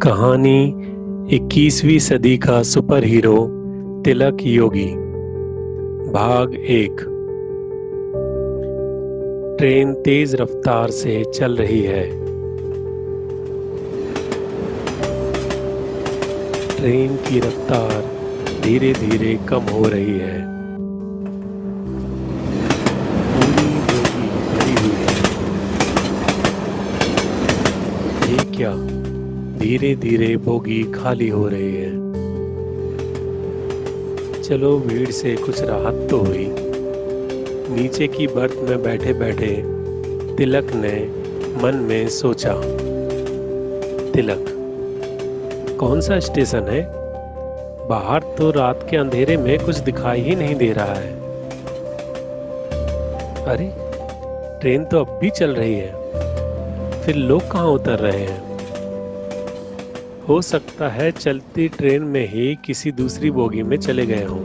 कहानी 21वीं सदी का सुपर हीरो तिलक योगी। भाग 1। ट्रेन तेज रफ्तार से चल रही है। ट्रेन की रफ्तार धीरे धीरे कम हो रही है। पूरी बोगी भरी हुई है। ये क्या, धीरे धीरे बोगी खाली हो रही है। चलो भीड़ से कुछ राहत तो हुई। नीचे की बर्थ में बैठे बैठे तिलक ने मन में सोचा, तिलक, कौन सा स्टेशन है? बाहर तो रात के अंधेरे में कुछ दिखाई ही नहीं दे रहा है। अरे, ट्रेन तो अब भी चल रही है, फिर लोग कहाँ उतर रहे हैं? हो सकता है चलती ट्रेन में ही किसी दूसरी बोगी में चले गए हों।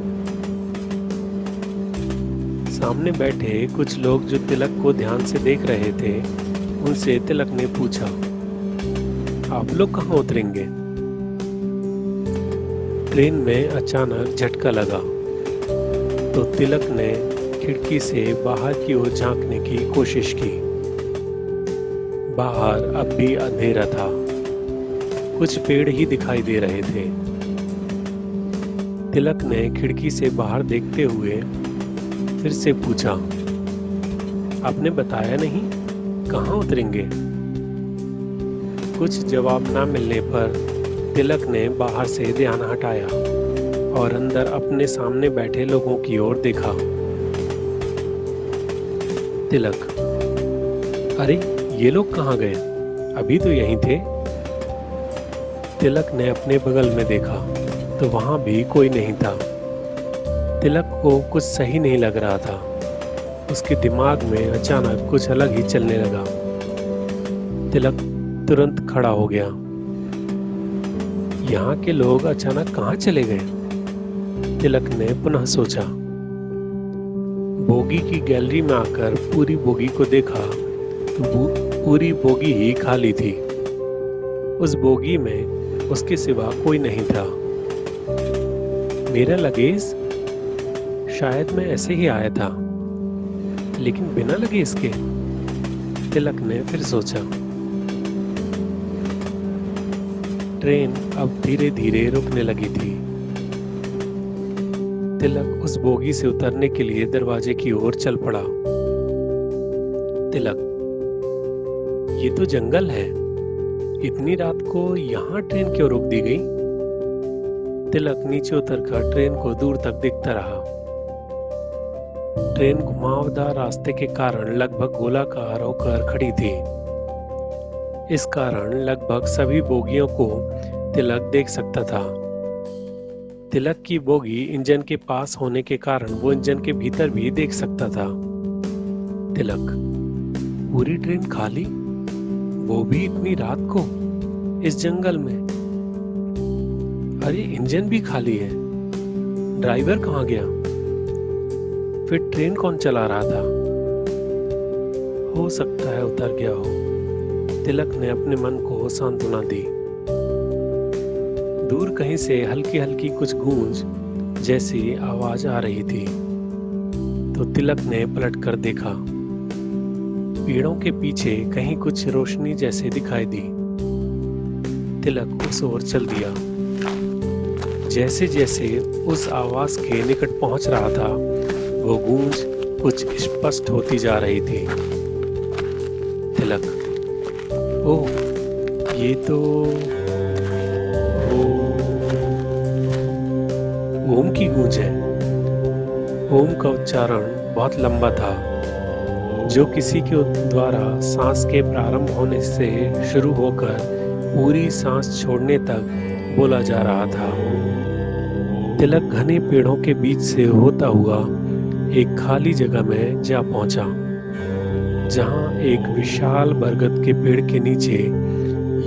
सामने बैठे कुछ लोग जो तिलक को ध्यान से देख रहे थे, उनसे तिलक ने पूछा, आप लोग कहाँ उतरेंगे? ट्रेन में अचानक झटका लगा तो तिलक ने खिड़की से बाहर की ओर झांकने की कोशिश की। बाहर अब भी अंधेरा था, कुछ पेड़ ही दिखाई दे रहे थे। तिलक ने खिड़की से बाहर देखते हुए फिर से पूछा, आपने बताया नहीं, कहाँ उतरेंगे? कुछ जवाब ना मिलने पर तिलक ने बाहर से ध्यान हटाया और अंदर अपने सामने बैठे लोगों की ओर देखा। तिलक, अरे ये लोग कहाँ गए? अभी तो यहीं थे। तिलक ने अपने बगल में देखा तो वहां भी कोई नहीं था। तिलक को कुछ सही नहीं लग रहा था। उसके दिमाग में अचानक कुछ अलग ही चलने लगा। तिलक तुरंत खड़ा हो गया। यहाँ के लोग अचानक कहाँ चले गए? तिलक ने पुनः सोचा। बोगी की गैलरी में आकर पूरी बोगी को देखा तो पूरी बोगी ही खाली थी। उस बोगी में उसके सिवा कोई नहीं था। मेरा लगेज? शायद मैं ऐसे ही आया था, लेकिन बिना लगेज के? तिलक ने फिर सोचा। ट्रेन अब धीरे धीरे रुकने लगी थी। तिलक उस बोगी से उतरने के लिए दरवाजे की ओर चल पड़ा। तिलक, ये तो जंगल है, इतनी रात को यहाँ ट्रेन क्यों रोक दी गई? तिलक नीचे उतरकर ट्रेन को दूर तक देखता रहा। ट्रेन घुमावदार रास्ते के कारण लगभग गोलाकार होकर खड़ी थी। इस कारण लगभग सभी बोगियों को तिलक देख सकता था। तिलक की बोगी इंजन के पास होने के कारण वो इंजन के भीतर भी देख सकता था। तिलक, पूरी ट्रेन खाली, वो भी इतनी रात को इस जंगल में। अरे, इंजन भी खाली है, ड्राइवर कहाँ गया? फिर ट्रेन कौन चला रहा था? हो सकता है उतर गया हो। तिलक ने अपने मन को सांत्वना दी। दूर कहीं से हल्की हल्की कुछ गूंज जैसी आवाज आ रही थी तो तिलक ने पलट कर देखा। पेड़ों के पीछे कहीं कुछ रोशनी जैसे दिखाई दी। तिलक उस ओर चल दिया। जैसे जैसे उस आवाज के निकट पहुंच रहा था, वो गूंज कुछ स्पष्ट होती जा रही थी। तिलक, ओह, ये तो ओम की गूंज है। ओम का उच्चारण बहुत लंबा था, जो किसी के द्वारा सांस के प्रारंभ होने से शुरू होकर पूरी सांस छोड़ने तक बोला जा रहा था। तिलक घने पेड़ों के बीच से होता हुआ एक खाली जगह में जा पहुंचा, जहां एक विशाल बरगद के पेड़ के नीचे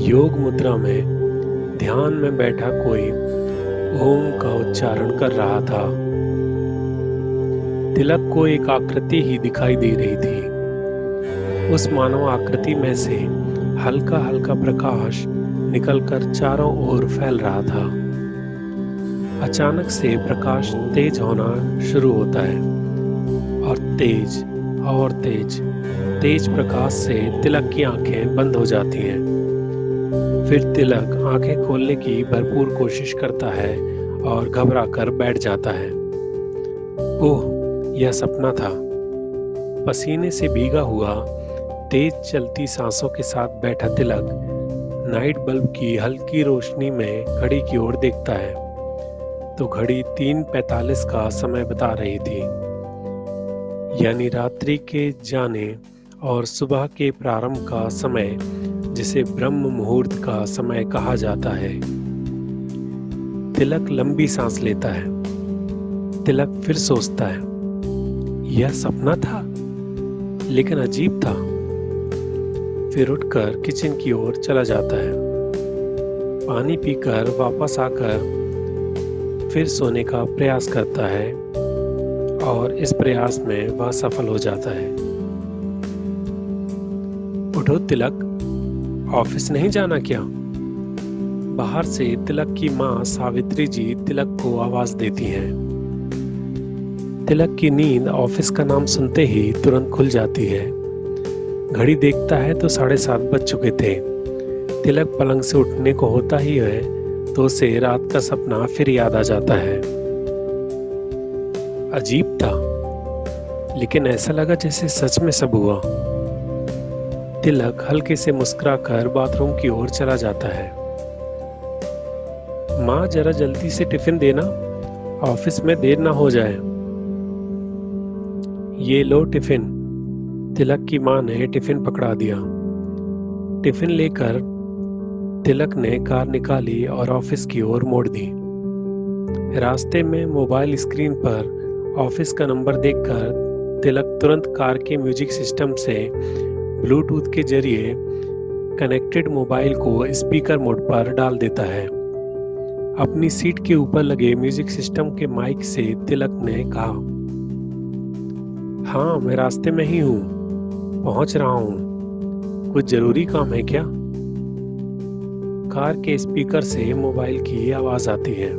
योग मुद्रा में ध्यान में बैठा कोई ओम का उच्चारण कर रहा था। तिलक को एक आकृति ही दिखाई दे रही थी। उस मानव आकृति में से हल्का हल्का प्रकाश निकलकर चारों ओर फैल रहा था। अचानक से प्रकाश तेज होना शुरू होता है और तेज और तेज तेज प्रकाश से तिलक की आंखें बंद हो जाती हैं। फिर तिलक आंखें खोलने की भरपूर कोशिश करता है और घबराकर बैठ जाता है। ओह, यह सपना था। पसीने से भीगा हुआ तेज चलती सांसों के साथ बैठा तिलक नाइट बल्ब की हल्की रोशनी में घड़ी की ओर देखता है तो घड़ी 3:45 का समय बता रही थी, यानी रात्रि के जाने और सुबह के प्रारंभ का समय, जिसे ब्रह्म मुहूर्त का समय कहा जाता है। तिलक लंबी सांस लेता है। तिलक फिर सोचता है, यह सपना था, लेकिन अजीब था। फिर उठकर किचन की ओर चला जाता है। पानी पीकर वापस आकर फिर सोने का प्रयास करता है और इस प्रयास में वह सफल हो जाता है। उठो तिलक, ऑफिस नहीं जाना क्या? बाहर से तिलक की माँ सावित्री जी तिलक को आवाज देती हैं। तिलक की नींद ऑफिस का नाम सुनते ही तुरंत खुल जाती है। घड़ी देखता है तो 7:30 बज चुके थे। तिलक पलंग से उठने को होता ही है तो उसे रात का सपना फिर याद आ जाता है। अजीब था, लेकिन ऐसा लगा जैसे सच में सब हुआ। तिलक हल्के से मुस्कुराकर बाथरूम की ओर चला जाता है। माँ, जरा जल्दी से टिफिन देना, ऑफिस में देर ना हो जाए। ये लो टिफिन। तिलक की माँ ने टिफिन पकड़ा दिया। टिफिन लेकर तिलक ने कार निकाली और ऑफिस की ओर मोड़ दी। रास्ते में मोबाइल स्क्रीन पर ऑफिस का नंबर देखकर तिलक तुरंत कार के म्यूजिक सिस्टम से ब्लूटूथ के जरिए कनेक्टेड मोबाइल को स्पीकर मोड पर डाल देता है। अपनी सीट के ऊपर लगे म्यूजिक सिस्टम के माइक से तिलक ने कहा, हाँ, मैं रास्ते में ही हूँ, पहुंच रहा हूँ। कुछ जरूरी काम है क्या? कार के स्पीकर से मोबाइल की आवाज आती है।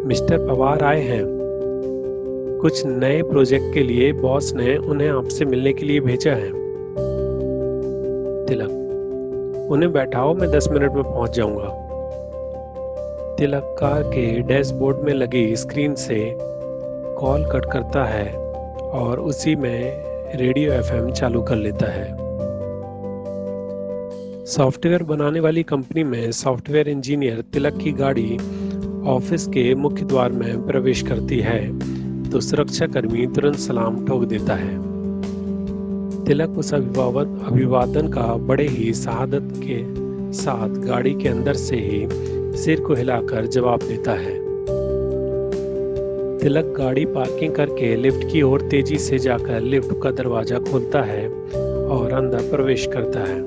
मिस्टर पवार आए हैं। कुछ नए प्रोजेक्ट के लिए बॉस ने उन्हें आपसे मिलने के लिए भेजा है। तिलक, उन्हें बैठाओ, मैं 10 मिनट में पहुंच जाऊंगा। तिलक कार के डैशबोर्ड में लगी स्क्रीन से कॉल कट करता है और उसी में रेडियो एफएम चालू कर लेता है। सॉफ्टवेयर बनाने वाली कंपनी में सॉफ्टवेयर इंजीनियर तिलक की गाड़ी ऑफिस के मुख्य द्वार में प्रवेश करती है तो सुरक्षा कर्मी तुरंत सलाम ठोक देता है। तिलक उस अभिवादन का बड़े ही शहादत के साथ गाड़ी के अंदर से ही सिर को हिलाकर जवाब देता है। तिलक गाड़ी पार्किंग करके लिफ्ट की ओर तेजी से जाकर लिफ्ट का दरवाजा खोलता है और अंदर प्रवेश करता है।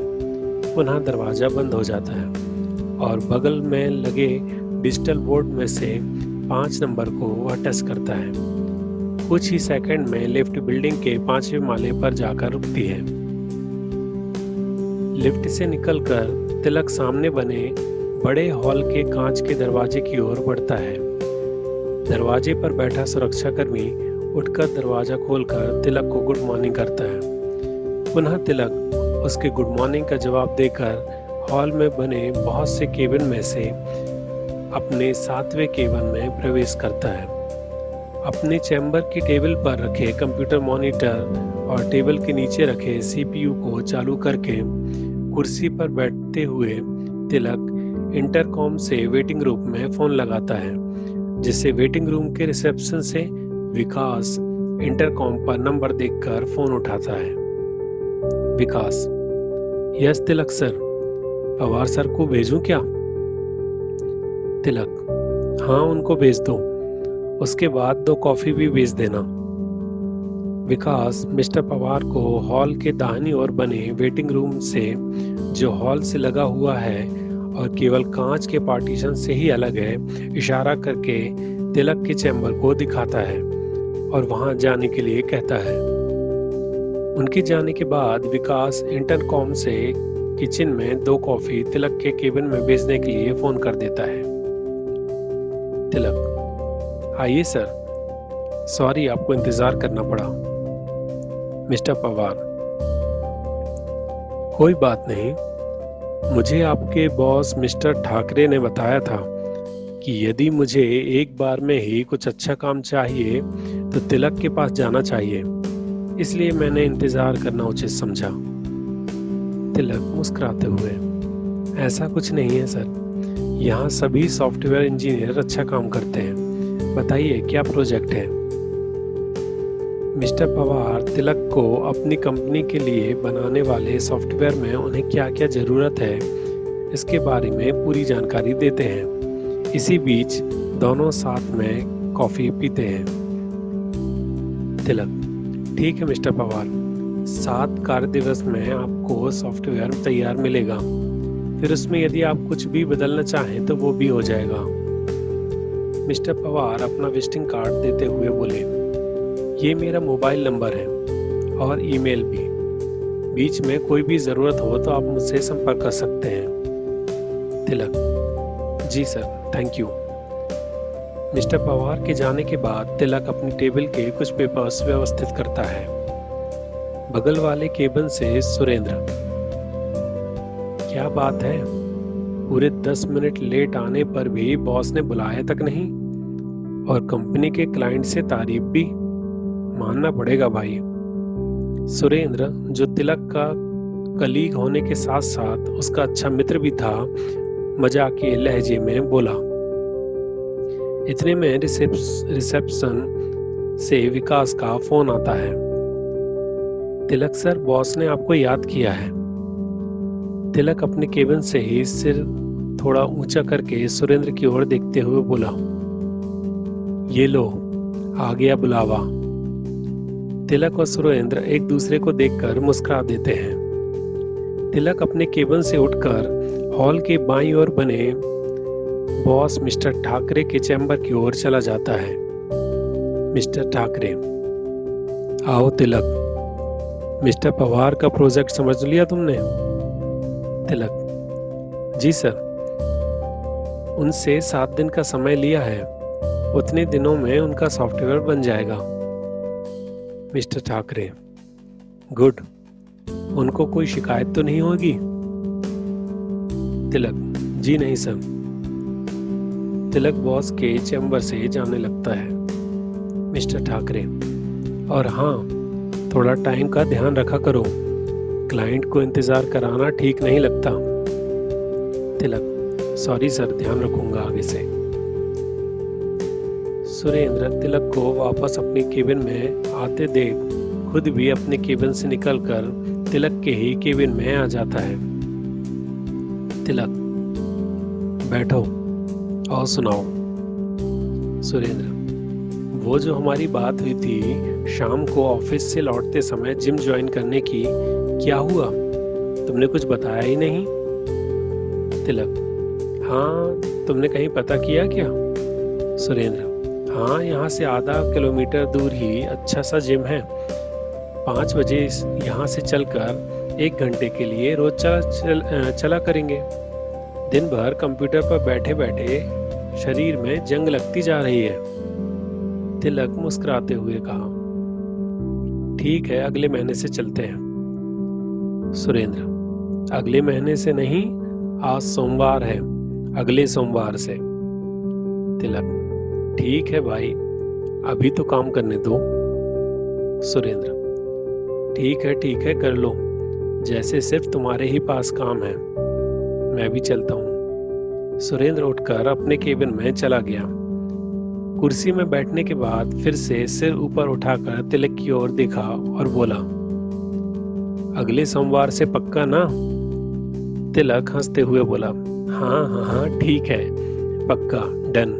पुनः दरवाजा बंद हो जाता है और बगल में लगे डिजिटल बोर्ड में से 5 नंबर को वह टच करता है। कुछ ही सेकंड में लिफ्ट बिल्डिंग के 5वें माले पर जाकर रुकती है। लिफ्ट से निकलकर तिलक सामने बने बड़े हॉल के कांच के दरवाजे की ओर बढ़ता है। दरवाजे पर बैठा सुरक्षाकर्मी उठकर दरवाजा खोलकर तिलक को गुड मॉर्निंग करता है। पुनः तिलक उसके गुड मॉर्निंग का जवाब देकर हॉल में बने बहुत से केबिन में से अपने 7वें केबिन में प्रवेश करता है। अपने चैम्बर की टेबल पर रखे कंप्यूटर मॉनिटर और टेबल के नीचे रखे सीपीयू को चालू करके कुर्सी पर बैठते हुए तिलक इंटरकॉम से वेटिंग रूम में फोन लगाता है, जिससे वेटिंग रूम के रिसेप्शन से विकास इंटरकॉम पर नंबर देखकर फोन उठाता है। विकास, यस तिलक सर, पवार सर को भेजूं क्या? तिलक, हाँ, उनको भेज दो, उसके बाद 2 कॉफी भी भेज देना। विकास मिस्टर पवार को हॉल के दाहिनी ओर बने वेटिंग रूम से, जो हॉल से लगा हुआ है और केवल कांच के पार्टीशन से ही अलग है, इशारा करके तिलक के चैम्बर को दिखाता है और वहां जाने के लिए कहता है। उनके जाने के बाद विकास इंटरकॉम से किचन में 2 कॉफी तिलक के केबिन में भेजने के लिए फोन कर देता है। तिलक, आइए सर, सॉरी आपको इंतजार करना पड़ा। मिस्टर पवार, कोई बात नहीं, मुझे आपके बॉस मिस्टर ठाकरे ने बताया था कि यदि मुझे एक बार में ही कुछ अच्छा काम चाहिए तो तिलक के पास जाना चाहिए, इसलिए मैंने इंतजार करना उचित समझा। तिलक मुस्कुराते हुए, ऐसा कुछ नहीं है सर, यहाँ सभी सॉफ्टवेयर इंजीनियर अच्छा काम करते हैं। बताइए क्या प्रोजेक्ट है? मिस्टर पवार तिलक को अपनी कंपनी के लिए बनाने वाले सॉफ्टवेयर में उन्हें क्या क्या ज़रूरत है इसके बारे में पूरी जानकारी देते हैं। इसी बीच दोनों साथ में कॉफ़ी पीते हैं। तिलक, ठीक है मिस्टर पवार, 7 कार्य दिवस में आपको सॉफ्टवेयर तैयार मिलेगा, फिर उसमें यदि आप कुछ भी बदलना चाहें तो वो भी हो जाएगा। मिस्टर पवार अपना विजिटिंग कार्ड देते हुए बोले, ये मेरा मोबाइल नंबर है और ईमेल भी, बीच में कोई भी ज़रूरत हो तो आप मुझसे संपर्क कर सकते हैं। Tilak, ji sir, thank you. Mister Pawar के जाने के बाद तिलक अपनी टेबल के कुछ पेपर्स व्यवस्थित करता है। बगल वाले केबिन से सुरेंद्र, क्या बात है, पूरे 10 मिनट लेट आने पर भी बॉस ने बुलाया तक नहीं, और कंपनी के क्लाइंट से तारीफ भी, मानना पड़ेगा भाई। सुरेंद्र, जो तिलक का कलीग होने के साथ साथ उसका अच्छा मित्र भी था, मजाकिये लहजे में बोला। इतने में रिसेप्शन से विकास का फोन आता है। तिलक सर, बॉस ने आपको याद किया है। तिलक अपने केबिन से ही सिर थोड़ा ऊंचा करके सुरेंद्र की ओर देखते हुए बोला, ये लो, आ गया बुलावा। तिलक और सुरेंद्र एक दूसरे को देखकर मुस्कुरा देते हैं। तिलक अपने केबिन से उठकर हॉल के बाईं ओर बने बॉस मिस्टर ठाकरे के चैम्बर की ओर चला जाता है। मिस्टर ठाकरे, आओ तिलक, मिस्टर पवार का प्रोजेक्ट समझ लिया तुमने? तिलक, जी सर, उनसे 7 दिन का समय लिया है, उतने दिनों में उनका सॉफ्टवेयर बन जाएगा। मिस्टर ठाकरे, गुड, उनको कोई शिकायत तो नहीं होगी? तिलक, जी नहीं सर। तिलक बॉस के चैम्बर से जाने लगता है। मिस्टर ठाकरे, और हाँ, थोड़ा टाइम का ध्यान रखा करो, क्लाइंट को इंतजार कराना ठीक नहीं लगता। तिलक, सॉरी सर, ध्यान रखूंगा आगे से। सुरेंद्र तिलक को वापस अपने केबिन में आते देख खुद भी अपने केबिन से निकलकर तिलक के ही केबिन में आ जाता है। तिलक, बैठो और सुनाओ। सुरेंद्र, वो जो हमारी बात हुई थी शाम को ऑफिस से लौटते समय जिम ज्वाइन करने की, क्या हुआ? तुमने कुछ बताया ही नहीं। तिलक, हाँ, तुमने कहीं पता किया क्या? सुरेंद्र, हाँ, यहाँ से आधा किलोमीटर दूर ही अच्छा सा जिम है। 5 बजे यहाँ से चलकर 1 घंटे के लिए रोज चला करेंगे। दिन भर कंप्यूटर पर बैठे बैठे शरीर में जंग लगती जा रही है। तिलक मुस्कुराते हुए कहा, ठीक है, अगले महीने से चलते हैं। सुरेंद्र, अगले महीने से नहीं, आज सोमवार है, अगले सोमवार से। तिलक, ठीक है भाई, अभी तो काम करने दो। सुरेंद्र, ठीक है, कर लो, जैसे सिर्फ तुम्हारे ही पास काम है, मैं भी चलता हूँ। सुरेंद्र उठकर अपने केबिन में चला गया। कुर्सी में बैठने के बाद फिर से सिर ऊपर उठाकर तिलक की ओर देखा और बोला, अगले सोमवार से पक्का ना? तिलक हंसते हुए बोला, हाँ, ठीक है, पक्का, डन।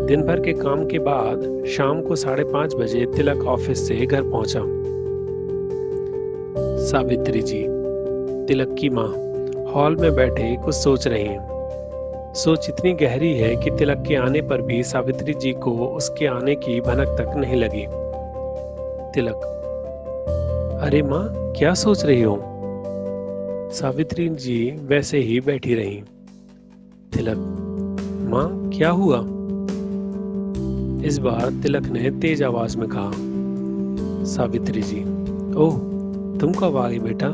दिन भर के काम के बाद शाम को 5:30 बजे तिलक ऑफिस से घर पहुंचा। सावित्री जी, तिलक की माँ, हॉल में बैठे कुछ सोच रही हैं। सोच इतनी गहरी है कि तिलक के आने पर भी सावित्री जी को उसके आने की भनक तक नहीं लगी। तिलक, अरे माँ, क्या सोच रही हो? सावित्री जी वैसे ही बैठी रहीं। तिलक, माँ क्या हुआ? इस बार तिलक ने तेज आवाज में कहा। सावित्री जी, ओह तुम कब आ गई बेटा?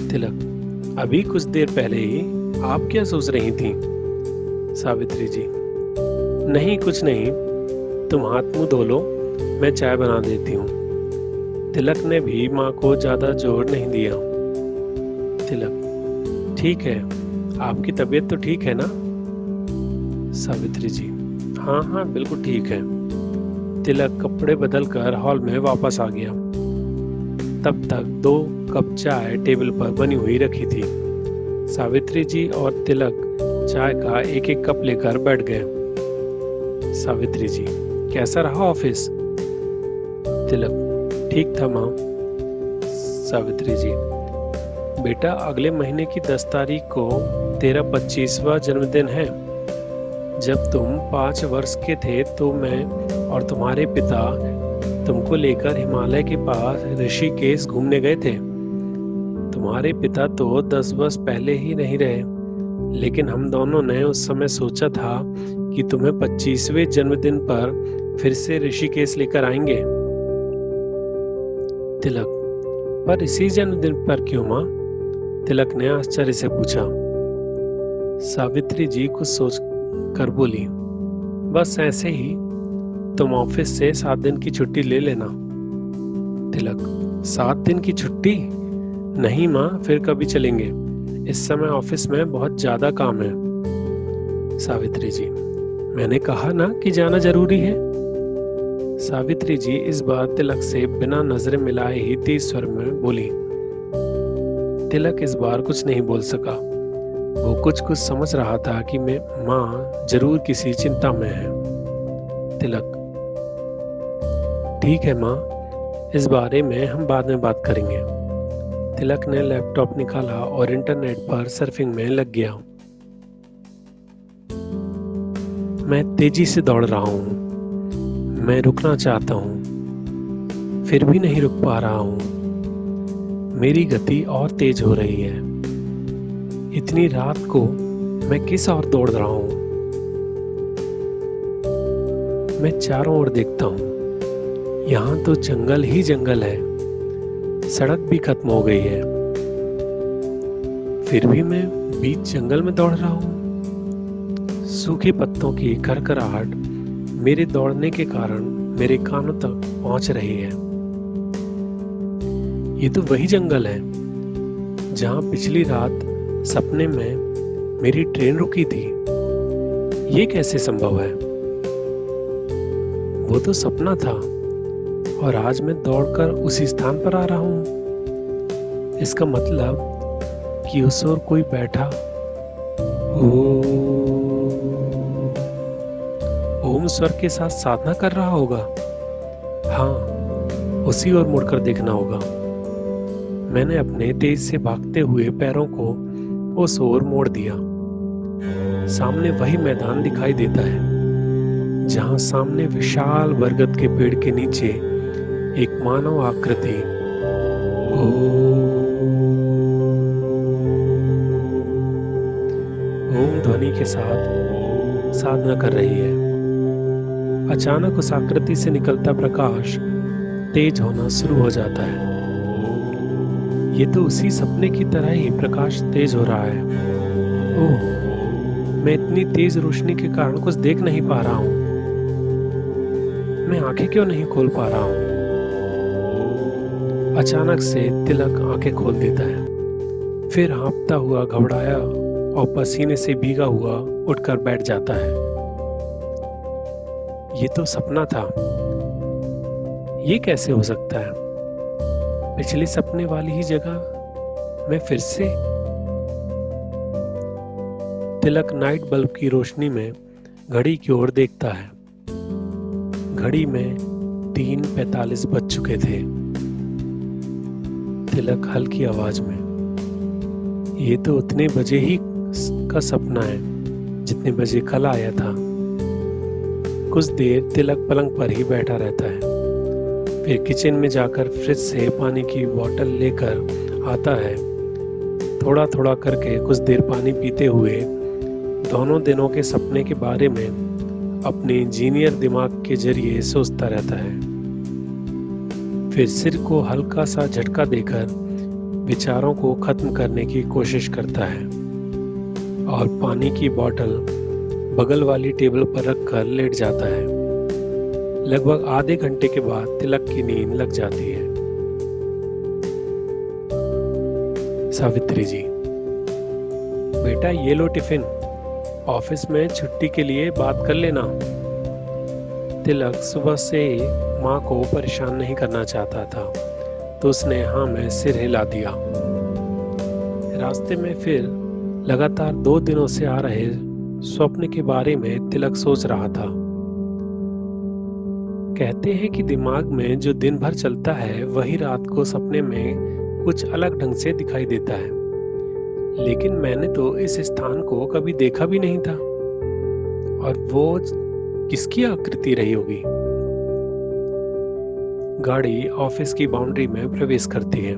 तिलक, अभी कुछ देर पहले ही। आप क्या सोच रही थी? सावित्री जी, नहीं कुछ नहीं, तुम हाथ मुंह धो लो, मैं चाय बना देती हूँ। तिलक ने भी माँ को ज्यादा जोर नहीं दिया। तिलक, ठीक है, आपकी तबीयत तो ठीक है ना? सावित्री जी, हाँ हाँ बिल्कुल ठीक है। तिलक कपड़े बदल कर हॉल में वापस आ गया। तब तक 2 कप चाय टेबल पर बनी हुई रखी थी। सावित्री जी और तिलक चाय का एक एक कप लेकर बैठ गए। सावित्री जी, कैसा रहा ऑफिस? तिलक, ठीक था माँ। सावित्री जी, बेटा अगले महीने की 10 तारीख को तेरा 25वां जन्मदिन है। जब तुम 5 वर्ष के थे तो मैं और तुम्हारे पिता तुमको लेकर हिमालय के पास ऋषिकेश घूमने गए थे। तुम्हारे पिता तो 10 वर्ष पहले ही नहीं रहे, लेकिन हम दोनों ने उस समय सोचा था कि तुम्हें 25वें जन्मदिन पर फिर से ऋषिकेश लेकर आएंगे। तिलक, पर इसी जन्मदिन पर क्यों माँ? तिलक ने आश्चर्य से पूछा। सावित्री जी कुछ सोच कर बोली, बस ऐसे ही, तुम ऑफिस से 7 दिन की छुट्टी ले लेना। तिलक, 7 दिन की छुट्टी? नहीं माँ, फिर कभी चलेंगे, इस समय ऑफिस में बहुत ज्यादा काम है। सावित्री जी, मैंने कहा ना कि जाना जरूरी है। सावित्री जी इस बार तिलक से बिना नजरें मिलाए ही तेज स्वर में बोली। तिलक इस बार कुछ नहीं बोल सका। वो कुछ समझ रहा था कि माँ जरूर किसी चिंता में है। तिलक, ठीक है माँ, इस बारे में हम बाद में बात करेंगे। तिलक ने लैपटॉप निकाला और इंटरनेट पर सर्फिंग में लग गया। मैं तेजी से दौड़ रहा हूँ, मैं रुकना चाहता हूँ, फिर भी नहीं रुक पा रहा हूँ। मेरी गति और तेज हो रही है। इतनी रात को मैं किस ओर दौड़ रहा हूँ? मैं चारों ओर देखता हूँ, यहाँ तो जंगल ही जंगल है, सड़क भी खत्म हो गई है, फिर भी मैं बीच जंगल में दौड़ रहा हूँ। सूखे पत्तों की खरखराहट मेरे दौड़ने के कारण मेरे कानों तक पहुंच रही है। ये तो वही जंगल है जहां पिछली रात सपने में मेरी ट्रेन रुकी थी। ये कैसे संभव है? वो तो सपना था और आज मैं दौड़कर उसी स्थान पर आ रहा हूँ। इसका मतलब कि उस ओर कोई बैठा ओम स्वर के साथ साधना कर रहा होगा। हाँ, उसी ओर मुड़कर देखना होगा। मैंने अपने तेज से भागते हुए पैरों को उस ओर मोड़ दिया। सामने वही मैदान दिखाई देता है जहां सामने विशाल बरगद के पेड़ के नीचे एक मानव आकृति ओम ध्वनि के साथ साधना कर रही है। अचानक उस आकृति से निकलता प्रकाश तेज होना शुरू हो जाता है। ये तो उसी सपने की तरह ही प्रकाश तेज हो रहा है। ओह, मैं इतनी तेज रोशनी के कारण कुछ देख नहीं पा रहा हूँ। मैं आंखें क्यों नहीं खोल पा रहा हूँ? अचानक से तिलक आंखें खोल देता है, फिर हाँफता हुआ, घबराया और पसीने से भीगा हुआ उठकर बैठ जाता है। ये तो सपना था, ये कैसे हो सकता है? पिछले सपने वाली ही जगह मैं फिर से। तिलक नाइट बल्ब की रोशनी में घड़ी की ओर देखता है। घड़ी में 3:45 बज चुके थे। तिलक हल्की आवाज में, ये तो उतने बजे ही का सपना है जितने बजे कल आया था। कुछ देर तिलक पलंग पर ही बैठा रहता है, फिर किचन में जाकर फ्रिज से पानी की बोतल लेकर आता है। थोड़ा थोड़ा करके कुछ देर पानी पीते हुए दोनों दिनों के सपने के बारे में अपने इंजीनियर दिमाग के जरिए सोचता रहता है। फिर सिर को हल्का सा झटका देकर विचारों को खत्म करने की कोशिश करता है और पानी की बोतल बगल वाली टेबल पर रखकर लेट जाता है। लगभग आधे घंटे के बाद तिलक की नींद लग जाती है। सावित्री जी, बेटा ये लो टिफिन, ऑफिस में छुट्टी के लिए बात कर लेना। तिलक सुबह से माँ को परेशान नहीं करना चाहता था, तो उसने हाँ में सिर हिला दिया। रास्ते में फिर लगातार 2 दिनों से आ रहे स्वप्न के बारे में तिलक सोच रहा था। कहते हैं कि दिमाग में जो दिन भर चलता है वही रात को सपने में कुछ अलग ढंग से दिखाई देता है, लेकिन मैंने तो इस स्थान को कभी देखा भी नहीं था। और वो किसकी आकृति रही होगी? गाड़ी ऑफिस की बाउंड्री में प्रवेश करती है।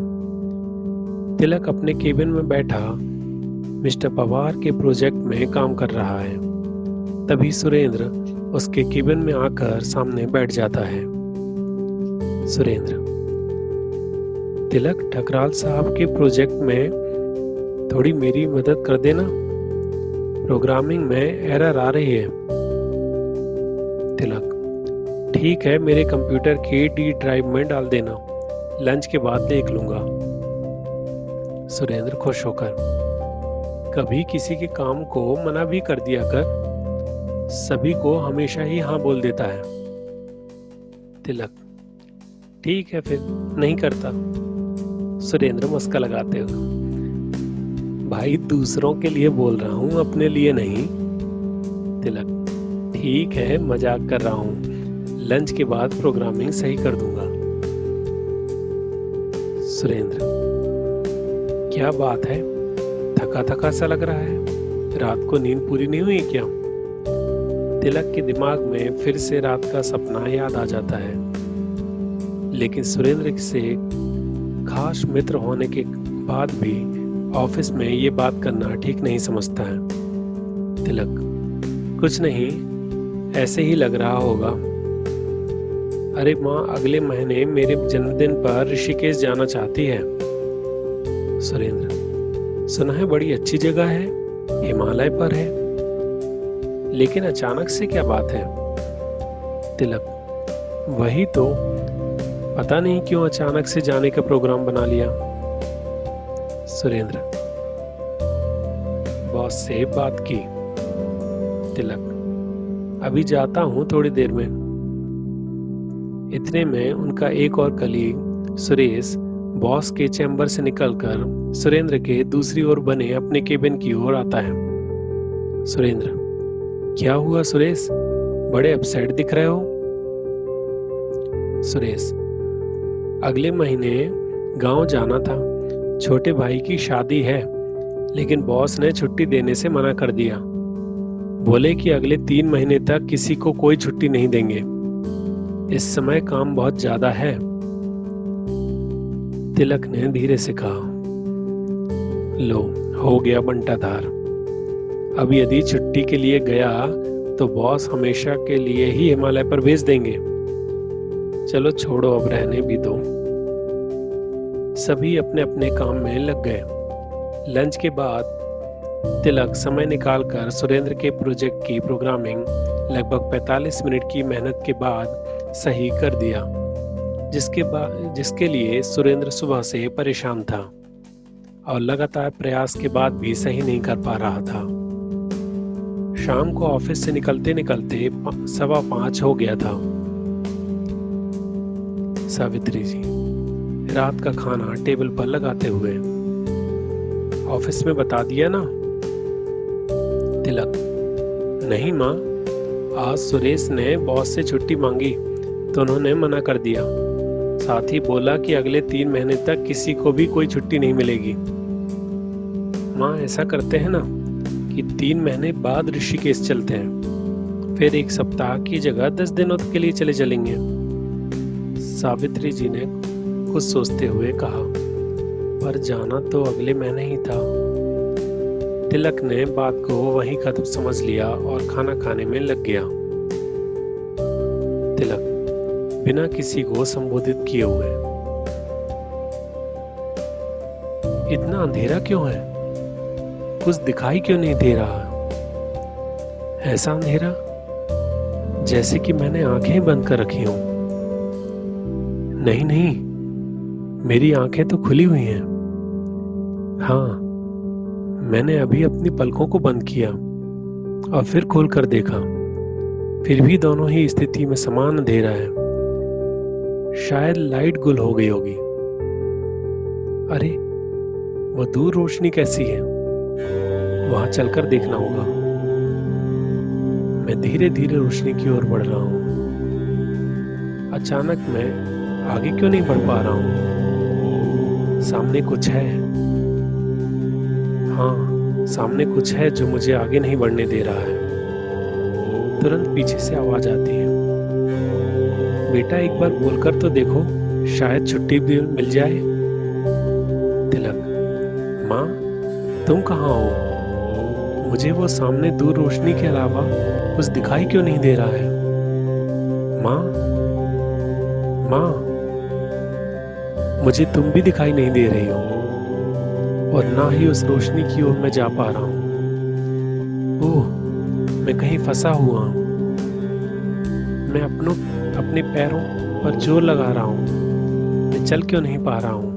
तिलक अपने केबिन में बैठा मिस्टर पवार के प्रोजेक्ट में काम कर रहा है। तभी सुरेंद्र उसके केबिन में आकर सामने बैठ जाता है। सुरेंद्र, तिलक, ठकराल साहब के प्रोजेक्ट में थोड़ी मेरी मदद कर देना, प्रोग्रामिंग में एरर आ रही है। तिलक, ठीक है, मेरे कंप्यूटर की डी ड्राइव में डाल देना, लंच के बाद देख लूंगा। सुरेंद्र खुश होकर, कभी किसी के काम को मना भी कर दिया कर, सभी को हमेशा ही हाँ बोल देता है। तिलक, ठीक है फिर नहीं करता। सुरेंद्र मुस्का लगाते हुए, भाई दूसरों के लिए बोल रहा हूँ, अपने लिए नहीं। तिलक, ठीक है, मजाक कर रहा हूँ, लंच के बाद प्रोग्रामिंग सही कर दूंगा। सुरेंद्र, क्या बात है, थका थका सा लग रहा है, रात को नींद पूरी नहीं हुई क्या? तिलक के दिमाग में फिर से रात का सपना याद आ जाता है, लेकिन सुरेंद्र से खास मित्र होने के बाद भी ऑफिस में ये बात करना ठीक नहीं समझता है। तिलक, कुछ नहीं, ऐसे ही लग रहा होगा। अरे माँ, अगले महीने मेरे जन्मदिन पर ऋषिकेश जाना चाहती है। सुरेंद्र, सुना है बड़ी अच्छी जगह है, हिमालय पर है, लेकिन अचानक से क्या बात है? तिलक, वही तो, पता नहीं क्यों अचानक से जाने का प्रोग्राम बना लिया। सुरेंद्र, बॉस से बात की। तिलक, अभी जाता हूं थोड़ी देर में। इतने में उनका एक और कलीग सुरेश बॉस के चैम्बर से निकलकर सुरेंद्र के दूसरी ओर बने अपने केबिन की ओर आता है। सुरेंद्र, क्या हुआ सुरेश, बड़े अपसेट दिख रहे हो? सुरेश, अगले महीने गांव जाना था, छोटे भाई की शादी है, लेकिन बॉस ने छुट्टी देने से मना कर दिया। बोले कि अगले 3 महीने तक किसी को कोई छुट्टी नहीं देंगे, इस समय काम बहुत ज्यादा है। तिलक ने धीरे से कहा, लो, हो गया बंटाधार। अब यदि छुट्टी के लिए गया तो बॉस हमेशा के लिए ही हिमालय पर भेज देंगे। चलो छोड़ो, अब रहने भी दो। सभी अपने अपने काम में लग गए। लंच के बाद तिलक समय निकालकर सुरेंद्र के प्रोजेक्ट की प्रोग्रामिंग लगभग 45 मिनट की मेहनत के बाद सही कर दिया, जिसके लिए सुरेंद्र सुबह से परेशान था और लगातार प्रयास के बाद भी सही नहीं कर पा रहा था। शाम को ऑफिस से निकलते निकलते 5:15 हो गया था। सावित्री जी, रात का खाना टेबल पर लगाते हुए, ऑफिस में बता दिया ना? तिलक, नहीं माँ, आज सुरेश ने बॉस से छुट्टी मांगी तो उन्होंने मना कर दिया, साथ ही बोला कि अगले 3 महीने तक किसी को भी कोई छुट्टी नहीं मिलेगी। माँ, ऐसा करते हैं ना कि 3 महीने बाद ऋषिकेश चलते हैं, फिर 1 सप्ताह की जगह 10 दिनों के लिए चलेंगे। सावित्री जी ने कुछ सोचते हुए कहा। पर जाना तो अगले महीने ही था। तिलक ने बात को वहीं खत्म समझ लिया और खाना खाने में लग गया। तिलक बिना किसी को संबोधित किए हुए, इतना अंधेरा क्यों है? कुछ दिखाई क्यों नहीं दे रहा? ऐसा अंधेरा जैसे कि मैंने आंखें बंद कर रखी हों। नहीं नहीं, मेरी आंखें तो खुली हुई हैं। हाँ, मैंने अभी अपनी पलकों को बंद किया और फिर खोल कर देखा। फिर भी दोनों ही स्थिति में समान अंधेरा है। शायद लाइट गुल हो गई होगी। अरे, वो दूर रोशनी कैसी है? वहां चलकर देखना होगा। मैं धीरे धीरे रोशनी की ओर बढ़ रहा हूं। अचानक मैं आगे क्यों नहीं बढ़ पा रहा हूं? सामने कुछ है। हाँ, सामने कुछ है जो मुझे आगे नहीं बढ़ने दे रहा है। तुरंत पीछे से आवाज आती है, बेटा एक बार बोलकर तो देखो, शायद छुट्टी भी मिल जाए। तिलक, माँ तुम कहाँ हो? मुझे वो सामने दूर रोशनी के अलावा कुछ दिखाई क्यों नहीं दे रहा है? माँ, माँ, मुझे तुम भी दिखाई नहीं दे रही हो और ना ही उस रोशनी की ओर मैं जा पा रहा हूँ। ओह, मैं कहीं फंसा हुआ हूँ। मैं अपने पैरों पर जोर लगा रहा हूँ। मैं चल क्यों नहीं पा रहा हूँ?